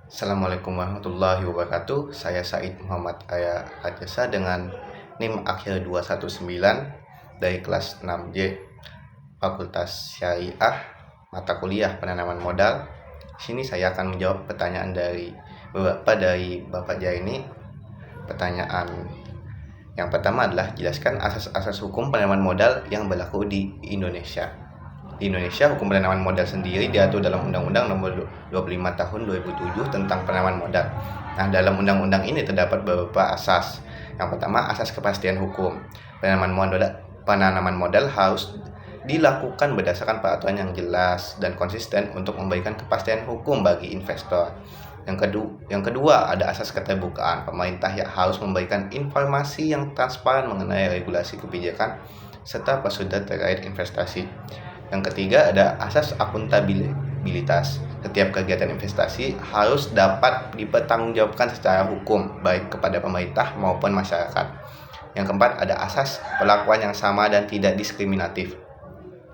Assalamualaikum warahmatullahi wabarakatuh. Saya Said Muhammad Aya Ajasa dengan NIM akhir 219 dari kelas 6J Fakultas Syariah mata kuliah penanaman modal. Di sini saya akan menjawab pertanyaan dari beberapa dari Bapak Jaini. Pertanyaan yang pertama adalah jelaskan asas-asas hukum penanaman modal yang berlaku di Indonesia. Di Indonesia, hukum penanaman modal sendiri diatur dalam Undang-Undang Nomor 25 Tahun 2007 tentang penanaman modal. Nah, dalam undang-undang ini terdapat beberapa asas. Yang pertama, asas kepastian hukum. Penanaman modal harus dilakukan berdasarkan peraturan yang jelas dan konsisten untuk memberikan kepastian hukum bagi investor. Yang kedua, ada asas keterbukaan. Pemerintah yang harus memberikan informasi yang transparan mengenai regulasi kebijakan serta prosedur terkait investasi. Yang ketiga, ada asas akuntabilitas. Setiap kegiatan investasi harus dapat dipertanggungjawabkan secara hukum, baik kepada pemerintah maupun masyarakat. Yang keempat, ada asas perlakuan yang sama dan tidak diskriminatif.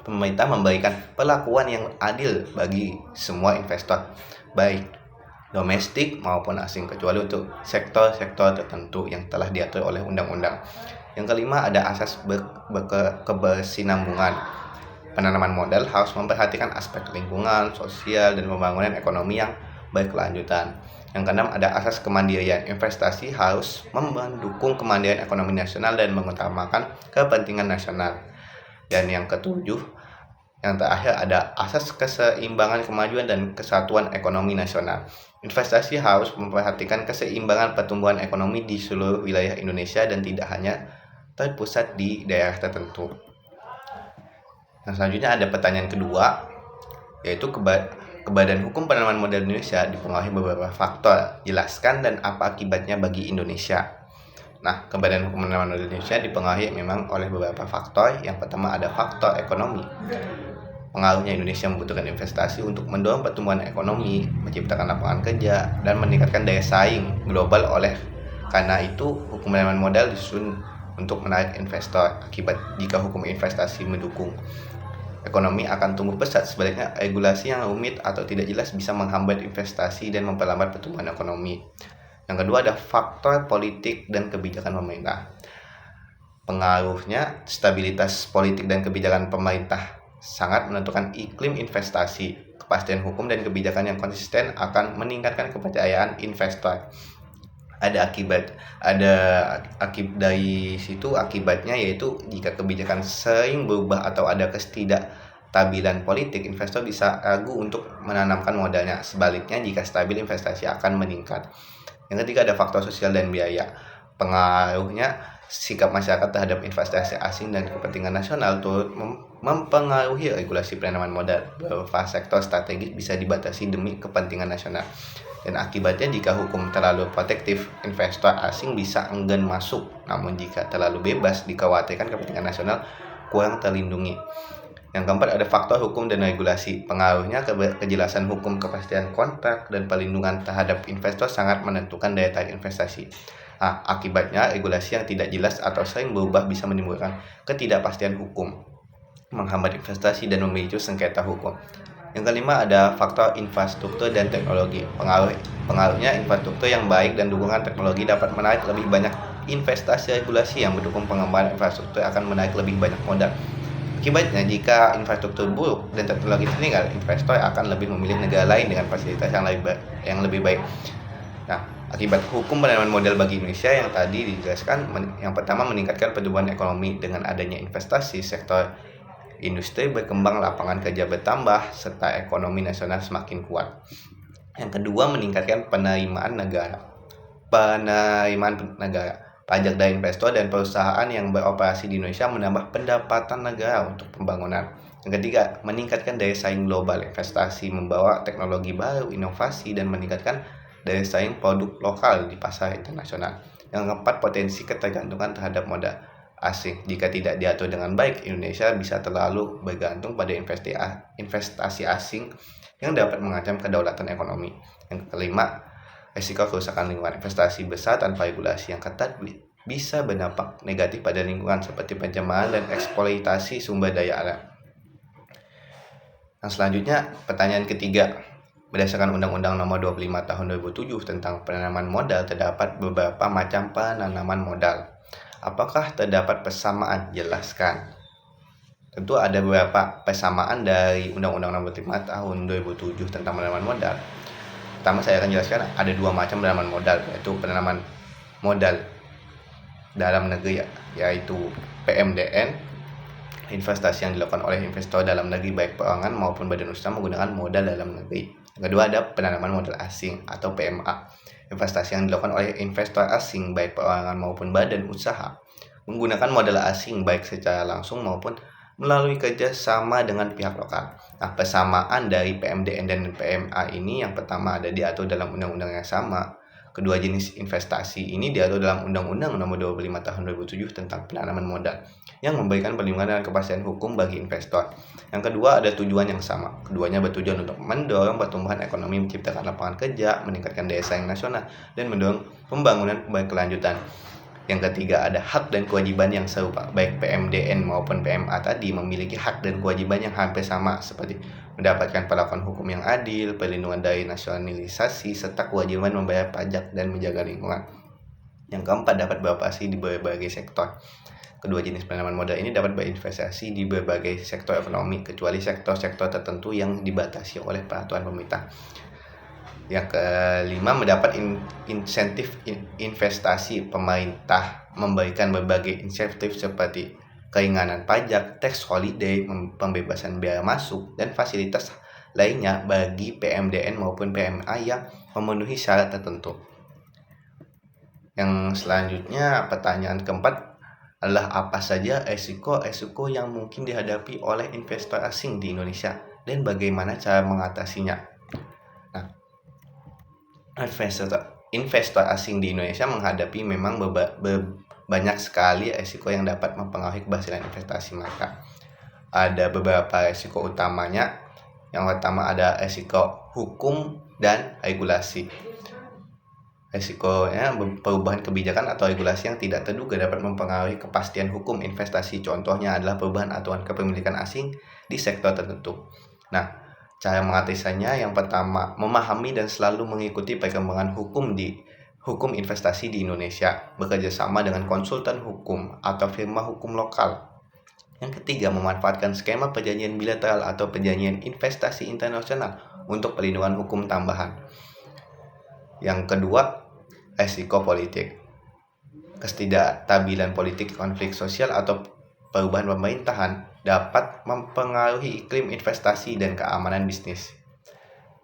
Pemerintah memberikan perlakuan yang adil bagi semua investor, baik domestik maupun asing, kecuali untuk sektor-sektor tertentu yang telah diatur oleh undang-undang. Yang kelima, ada asas kebersinambungan. Penanaman modal harus memperhatikan aspek lingkungan, sosial, dan pembangunan ekonomi yang berkelanjutan. Yang keenam, ada asas kemandirian. Investasi harus mendukung kemandirian ekonomi nasional dan mengutamakan kepentingan nasional. Dan yang ketujuh, yang terakhir, ada asas keseimbangan kemajuan dan kesatuan ekonomi nasional. Investasi harus memperhatikan keseimbangan pertumbuhan ekonomi di seluruh wilayah Indonesia dan tidak hanya terpusat di daerah tertentu. Nah, selanjutnya ada pertanyaan kedua, yaitu Badan Hukum Penanaman Modal Indonesia dipengaruhi beberapa faktor. Jelaskan dan apa akibatnya bagi Indonesia. Nah, Badan Hukum Penanaman Modal Indonesia dipengaruhi memang oleh beberapa faktor. Yang pertama ada faktor ekonomi. Pengaruhnya Indonesia membutuhkan investasi untuk mendorong pertumbuhan ekonomi, menciptakan lapangan kerja, dan meningkatkan daya saing global. Karena itu, hukum penanaman modal disusun untuk menarik investor. Akibat jika hukum investasi mendukung, ekonomi akan tumbuh pesat. Sebaliknya, regulasi yang rumit atau tidak jelas bisa menghambat investasi dan memperlambat pertumbuhan ekonomi. Yang kedua ada faktor politik dan kebijakan pemerintah. Pengaruhnya, stabilitas politik dan kebijakan pemerintah sangat menentukan iklim investasi. Kepastian hukum dan kebijakan yang konsisten akan meningkatkan kepercayaan investor. Ada dari situ akibatnya, yaitu jika kebijakan sering berubah atau ada ketidakstabilan politik, investor bisa ragu untuk menanamkan modalnya. Sebaliknya, jika stabil, investasi akan meningkat. Yang ketiga ada faktor sosial dan biaya. Pengaruhnya, sikap masyarakat terhadap investasi asing dan kepentingan nasional turut mempengaruhi regulasi penanaman modal. Beberapa sektor strategis bisa dibatasi demi kepentingan nasional. Dan akibatnya, jika hukum terlalu protektif, investor asing bisa enggan masuk. Namun jika terlalu bebas, dikhawatirkan kepentingan nasional kurang terlindungi. Yang keempat ada faktor hukum dan regulasi. Pengaruhnya, kejelasan hukum, kepastian kontrak, dan perlindungan terhadap investor sangat menentukan daya tarik investasi. Akibatnya, regulasi yang tidak jelas atau sering berubah bisa menimbulkan ketidakpastian hukum, menghambat investasi, dan memicu sengketa hukum. Yang kelima ada faktor infrastruktur dan teknologi. Pengaruhnya, infrastruktur yang baik dan dukungan teknologi dapat menarik lebih banyak investasi. Regulasi yang mendukung pengembangan infrastruktur akan menarik lebih banyak modal. Akibatnya, jika infrastruktur buruk dan teknologi tertinggal, investor akan lebih memilih negara lain dengan fasilitas yang lebih baik. Nah, akibat hukum penanaman modal bagi Indonesia yang tadi dijelaskan, yang pertama meningkatkan pertumbuhan ekonomi dengan adanya investasi, sektor industri berkembang, lapangan kerja bertambah, serta ekonomi nasional semakin kuat. Yang kedua, meningkatkan penerimaan negara. Pajak dari investor dan perusahaan yang beroperasi di Indonesia menambah pendapatan negara untuk pembangunan. Yang ketiga, meningkatkan daya saing global. Investasi membawa teknologi baru, inovasi, dan meningkatkan daya saing produk lokal di pasar internasional. Yang keempat, potensi ketergantungan terhadap modal asing. Jika tidak diatur dengan baik, Indonesia bisa terlalu bergantung pada investasi asing yang dapat mengancam kedaulatan ekonomi. Yang kelima, risiko kerusakan lingkungan. Investasi besar tanpa regulasi yang ketat bisa berdampak negatif pada lingkungan, seperti pencemaran dan eksploitasi sumber daya alam. Yang selanjutnya, pertanyaan ketiga, Berdasarkan Undang-Undang Nomor 25 Tahun 2007 tentang penanaman modal, terdapat beberapa macam penanaman modal. Apakah terdapat persamaan? Jelaskan. Tentu ada beberapa persamaan dari Undang-Undang Nomor 5 Tahun 2007 tentang penanaman modal. Pertama, saya akan jelaskan ada dua macam penanaman modal, yaitu penanaman modal dalam negeri, yaitu PMDN, investasi yang dilakukan oleh investor dalam negeri baik perorangan maupun badan usaha menggunakan modal dalam negeri. Yang kedua ada penanaman modal asing atau PMA, investasi yang dilakukan oleh investor asing baik perorangan maupun badan usaha menggunakan modal asing baik secara langsung maupun melalui kerjasama dengan pihak lokal. Nah, persamaan dari PMDN dan PMA ini yang pertama ada diatur dalam undang-undang yang sama. Kedua jenis investasi ini diatur dalam Undang-Undang Nomor 25 Tahun 2007 tentang penanaman modal yang memberikan perlindungan dan kepastian hukum bagi investor. Yang kedua ada tujuan yang sama. Keduanya bertujuan untuk mendorong pertumbuhan ekonomi, menciptakan lapangan kerja, meningkatkan daya saing nasional, dan mendorong pembangunan berkelanjutan. Yang ketiga ada hak dan kewajiban yang serupa. Baik PMDN maupun PMA tadi memiliki hak dan kewajiban yang hampir sama, seperti mendapatkan perlakuan hukum yang adil, perlindungan dari nasionalisasi, serta kewajiban membayar pajak dan menjaga lingkungan. Yang keempat dapat beroperasi di berbagai sektor. Kedua jenis penanaman modal ini dapat berinvestasi di berbagai sektor ekonomi, kecuali sektor-sektor tertentu yang dibatasi oleh peraturan pemerintah. Yang kelima, mendapat insentif investasi. Pemerintah memberikan berbagai insentif seperti keringanan pajak, tax holiday, pembebasan biaya masuk, dan fasilitas lainnya bagi PMDN maupun PMA yang memenuhi syarat tertentu. Yang selanjutnya, pertanyaan keempat adalah apa saja resiko yang mungkin dihadapi oleh investor asing di Indonesia dan bagaimana cara mengatasinya. Nah, investor asing di Indonesia menghadapi memang banyak sekali risiko yang dapat mempengaruhi keberhasilan investasi mereka. Ada beberapa risiko utamanya. Yang pertama ada risiko hukum dan regulasi. Risikonya perubahan kebijakan atau regulasi yang tidak terduga dapat mempengaruhi kepastian hukum investasi. Contohnya adalah perubahan aturan kepemilikan asing di sektor tertentu. Nah, cara mengatasinya yang pertama, memahami dan selalu mengikuti perkembangan hukum investasi di Indonesia, bekerja sama dengan konsultan hukum atau firma hukum lokal. Yang ketiga, memanfaatkan skema perjanjian bilateral atau perjanjian investasi internasional untuk perlindungan hukum tambahan. Yang kedua, risiko politik. Ketidakstabilan politik, konflik sosial atau perubahan pemerintahan dapat mempengaruhi iklim investasi dan keamanan bisnis.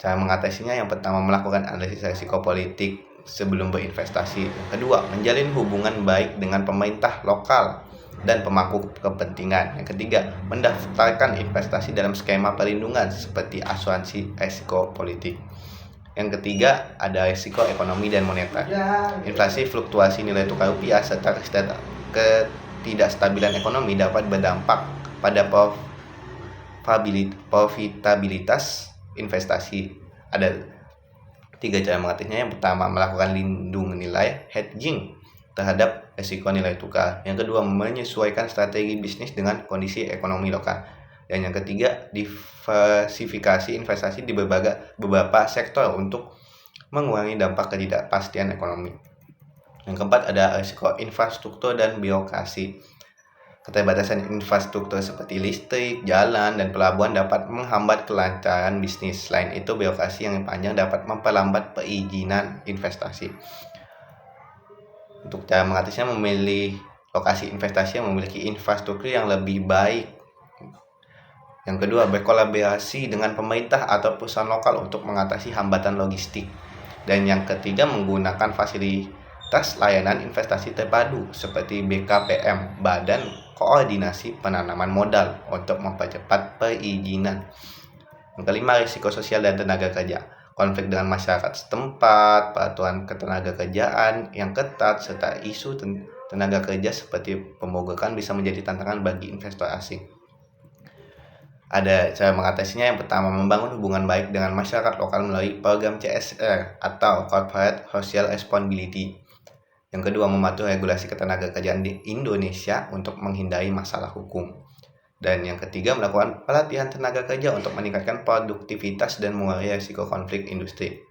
Cara mengatasinya yang pertama, melakukan analisis risiko politik sebelum berinvestasi. Yang kedua, menjalin hubungan baik dengan pemerintah lokal dan pemangku kepentingan. Yang ketiga, mendaftarkan investasi dalam skema perlindungan seperti asuransi risiko politik. Yang ketiga, ada risiko ekonomi dan moneter. Inflasi, fluktuasi nilai tukar rupiah, serta ketidakstabilan ekonomi dapat berdampak pada profitabilitas investasi. Ada 3 cara mengatasinya. Yang pertama, melakukan lindung nilai hedging terhadap risiko nilai tukar. Yang kedua, menyesuaikan strategi bisnis dengan kondisi ekonomi lokal. Dan yang ketiga, diversifikasi investasi di beberapa sektor untuk mengurangi dampak ketidakpastian ekonomi. Yang keempat, ada risiko infrastruktur dan birokrasi. Keterbatasan infrastruktur seperti listrik, jalan, dan pelabuhan dapat menghambat kelancaran bisnis. Selain itu, birokrasi yang panjang dapat memperlambat perizinan investasi. Untuk cara mengatasinya, memilih lokasi investasi yang memiliki infrastruktur yang lebih baik. Yang kedua, berkolaborasi dengan pemerintah atau perusahaan lokal untuk mengatasi hambatan logistik. Dan yang ketiga, menggunakan fasilitas layanan investasi terpadu seperti BKPM, Badan Koordinasi Penanaman Modal, untuk mempercepat perizinan. Yang kelima, risiko sosial dan tenaga kerja. Konflik dengan masyarakat setempat, peraturan ketenaga kerjaan yang ketat, serta isu tenaga kerja seperti pemogokan bisa menjadi tantangan bagi investor asing. Ada cara mengatasinya. Yang pertama, membangun hubungan baik dengan masyarakat lokal melalui program CSR atau Corporate Social Responsibility. Yang kedua, mematuhi regulasi ketenaga kerjaan di Indonesia untuk menghindari masalah hukum. Dan yang ketiga, melakukan pelatihan tenaga kerja untuk meningkatkan produktivitas dan mengurangi risiko konflik industri.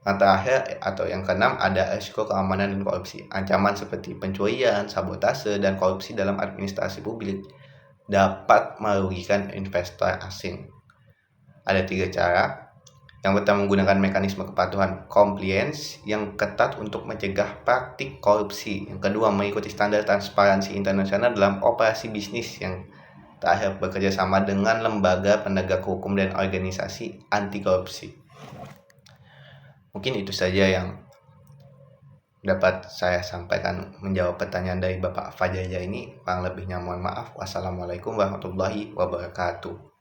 Yang terakhir atau yang keenam, ada risiko keamanan dan korupsi. Ancaman seperti pencurian, sabotase, dan korupsi dalam administrasi publik dapat merugikan investor asing. Ada 3 cara. Yang pertama, menggunakan mekanisme kepatuhan compliance yang ketat untuk mencegah praktik korupsi. Yang kedua, mengikuti standar transparansi internasional dalam operasi bisnis. Yang terakhir, bekerja sama dengan lembaga penegak hukum dan organisasi anti korupsi. Mungkin itu saja yang dapat saya sampaikan menjawab pertanyaan dari Bapak Fajar ini. Kurang lebihnya mohon maaf. Wassalamualaikum warahmatullahi wabarakatuh.